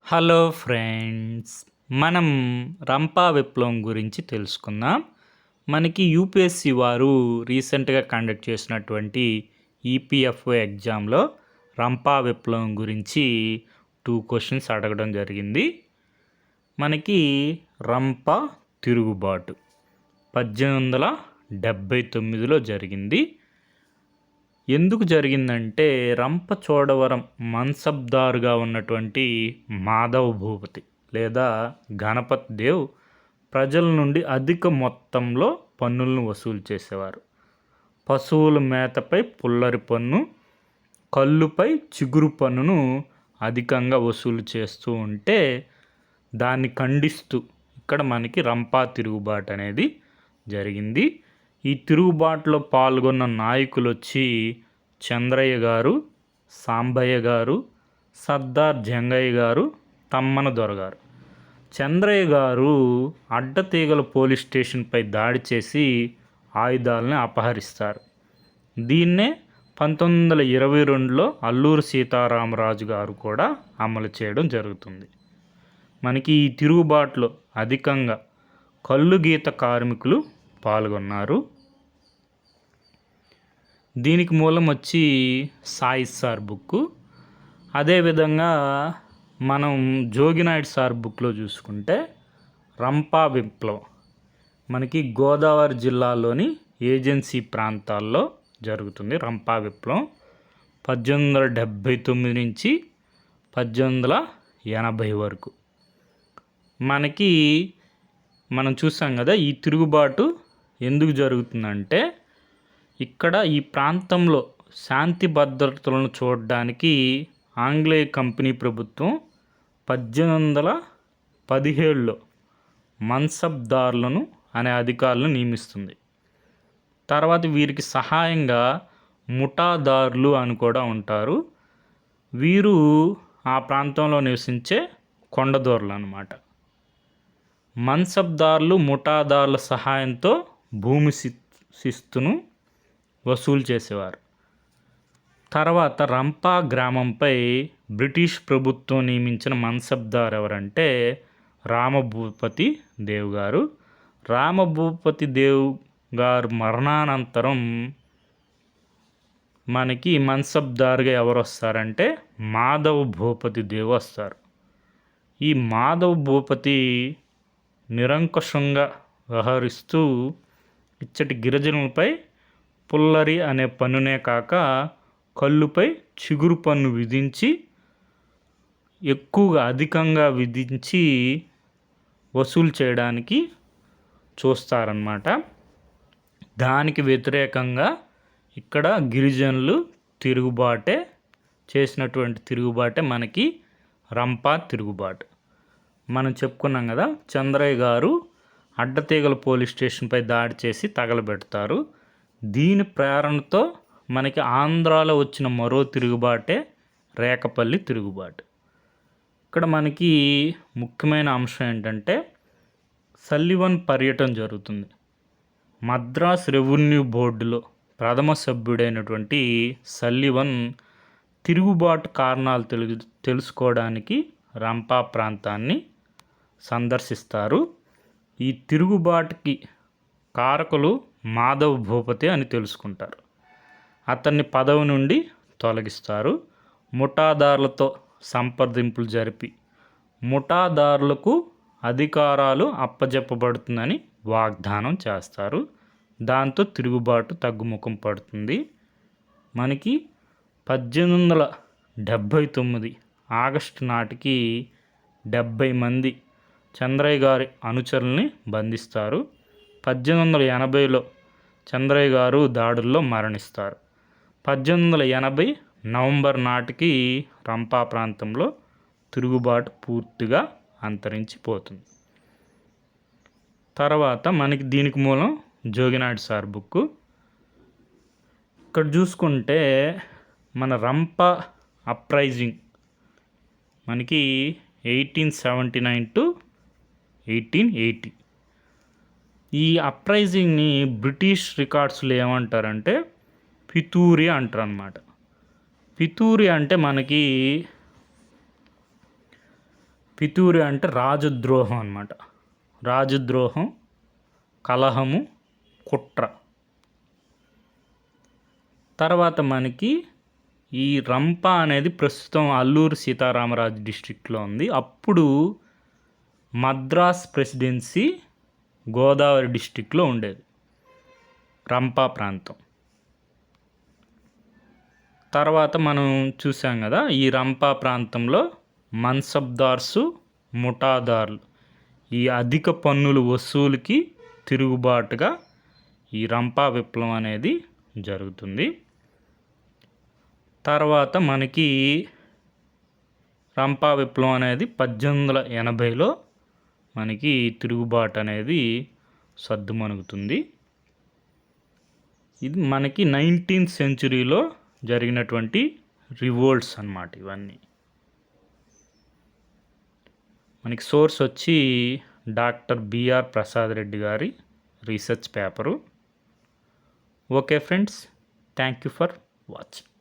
Hello friends. మనం రంపా విప్లవం గురించి తెలుసుకుందాం. మనకి యూపీఎస్‌సి వారు రీసెంట్‌గా కండక్ట్ చేసినటువంటి ఈపీఎఫ్ఓ ఎగ్జామ్‌లో రంపా విప్లవం గురించి 2 క్వెషన్స్ అడగడం జరిగింది. మనకి రంప తిరుగుబాటు 1879లో జరిగింది. ఎందుకు జరిగిందంటే రంపచోడవరం మన్సబ్దారుగా ఉన్నటువంటి మాధవ భూపతి లేదా గణపతి దేవ్ ప్రజల నుండి అధిక మొత్తంలో పన్నులను వసూలు చేసేవారు. పశువుల మేతపై పుల్లరి పన్ను, కల్లుపై చిగురు పన్నును అధికంగా వసూలు చేస్తూ ఉంటే దాన్ని ఖండిస్తూ ఇక్కడ మనకి రంపా తిరుగుబాటు అనేది జరిగింది. ఈ తిరుగుబాటులో పాల్గొన్న నాయకులు వచ్చి చంద్రయ్య గారు, సాంబయ్య గారు, సర్దార్ జంగయ్య గారు, తమ్మన దొర గారు. చంద్రయ్య గారు అడ్డతీగల పోలీస్ స్టేషన్పై దాడి చేసి ఆయుధాలను అపహరిస్తారు. దీన్నే 1922లో అల్లూరి సీతారామరాజు గారు కూడా అమలు చేయడం జరుగుతుంది. మనకి ఈ తిరుగుబాటులో అధికంగా కల్లు గీత కార్మికులు పాల్గొన్నారు. దీనికి మూలం వచ్చి సాయి సార్ బుక్. అదేవిధంగా మనం జోగినాయుడు సార్ బుక్లో చూసుకుంటే రంపా విప్లవం మనకి గోదావరి జిల్లాలోని ఏజెన్సీ ప్రాంతాల్లో జరుగుతుంది. రంపా విప్లవం 1879 నుంచి 1880 వరకు. మనం చూసాం కదా, ఈ తిరుగుబాటు ఎందుకు జరుగుతుందంటే ఇక్కడ ఈ ప్రాంతంలో శాంతి భద్రతలను చూడడానికి ఆంగ్లేయ కంపెనీ ప్రభుత్వం 1817లో మన్సబ్దారులను అనే అధికారులను నియమిస్తుంది. తర్వాత వీరికి సహాయంగా ముఠాదారులు అని కూడా ఉంటారు. వీరు ఆ ప్రాంతంలో నివసించే కొండదొరలు అన్నమాట. మన్సబ్దారులు ముఠాదారుల సహాయంతో భూమి శిస్తును వసూలు చేసేవారు. తర్వాత రంపా గ్రామంపై బ్రిటిష్ ప్రభుత్వం నియమించిన మన్సబ్దార్ ఎవరంటే రామభూపతి దేవ్ గారు. రామభూపతి దేవ్ గారు మరణానంతరం మనకి మన్సబ్దార్గా ఎవరు వస్తారంటే మాధవ్ భూపతి దేవ్ వస్తారు. ఈ మాధవ్ భూపతి నిరంకుశంగా వ్యవహరిస్తూ ఇచ్చటి గిరిజనులపై పుల్లరి అనే పన్నునే కాక కల్లుపై చిగురు పన్ను విధించి ఎక్కువగా అధికంగా విధించి వసూలు చేయడానికి చూస్తారన్నమాట. దానికి వ్యతిరేకంగా ఇక్కడ గిరిజనులు చేసినటువంటి తిరుగుబాటే మనకి రంపా తిరుగుబాటు. మనం చెప్పుకున్నాం కదా, చంద్రయ్య గారు అడ్డతీగల పోలీస్ స్టేషన్పై దాడి చేసి తగలబెడతారు. దీని ప్రేరణతో మనకి ఆంధ్రాలో వచ్చిన మరో తిరుగుబాటే రేకపల్లి తిరుగుబాటు. ఇక్కడ మనకి ముఖ్యమైన అంశం ఏంటంటే సల్లివన్ పర్యటన జరుగుతుంది. మద్రాస్ రెవెన్యూ బోర్డులో ప్రథమ సభ్యుడైనటువంటి సల్లివన్ తిరుగుబాటు కారణాలు తెలుసుకోవడానికి రంపా ప్రాంతాన్ని సందర్శిస్తారు. ఈ తిరుగుబాటుకి కారకులు మాధవ్ భూపతి అని తెలుసుకుంటారు. అతన్ని పదవి నుండి తొలగిస్తారు. ముఠాదారులతో సంప్రదింపులు జరిపి ముఠాదారులకు అధికారాలు అప్పజెప్పబడుతుందని వాగ్దానం చేస్తారు. దాంతో తిరుగుబాటు తగ్గుముఖం పడుతుంది. మనకి 1879 ఆగస్టు నాటికి 70 మంది చంద్రయ్య గారి అనుచరుల్ని బంధిస్తారు. 1880లో చంద్రయ్య గారు దాడుల్లో మరణిస్తారు. 1880 నవంబర్ నాటికి రంపా ప్రాంతంలో తిరుగుబాటు పూర్తిగా అంతరించిపోతుంది. తర్వాత మనకి దీనికి మూలం జోగినాయుడు సార్ బుక్. ఇక్కడ చూసుకుంటే మన రంపా అప్రైజింగ్ మనకి 1879 to 1880. ఈ అప్రైజింగ్ని బ్రిటిష్ రికార్డ్స్లో ఏమంటారంటే పితూరి అంటారు అన్నమాట. పితూరి అంటే మనకి పితూరి అంటే రాజద్రోహం అన్నమాట. రాజద్రోహం, కలహము, కుట్ర. తర్వాత మనకి ఈ రంప అనేది ప్రస్తుతం అల్లూరు సీతారామరాజు డిస్ట్రిక్ట్లో ఉంది. అప్పుడు మద్రాస్ ప్రెసిడెన్సీ గోదావరి డిస్ట్రిక్ట్లో ఉండేది రంపా ప్రాంతం. తర్వాత మనం చూసాం కదా, ఈ రంపా ప్రాంతంలో మన్సబ్దార్సు, ముఠాదారులు ఈ అధిక పన్నులు వసూలుకి తిరుగుబాటుగా ఈ రంపా విప్లవం అనేది జరుగుతుంది. తర్వాత మనకి రంపా విప్లవం అనేది 1880లో మనకి తిరుగుబాటు అనేది సద్దుమణుగుతుంది. ఇది మనకి 19th సెంచురీలో జరిగినటువంటి రివోల్ట్స్ అన్నమాట ఇవన్నీ. మనకి సోర్స్ వచ్చి డాక్టర్ బిఆర్ ప్రసాద్ రెడ్డి గారి research paper. Okay friends, thank you for watching.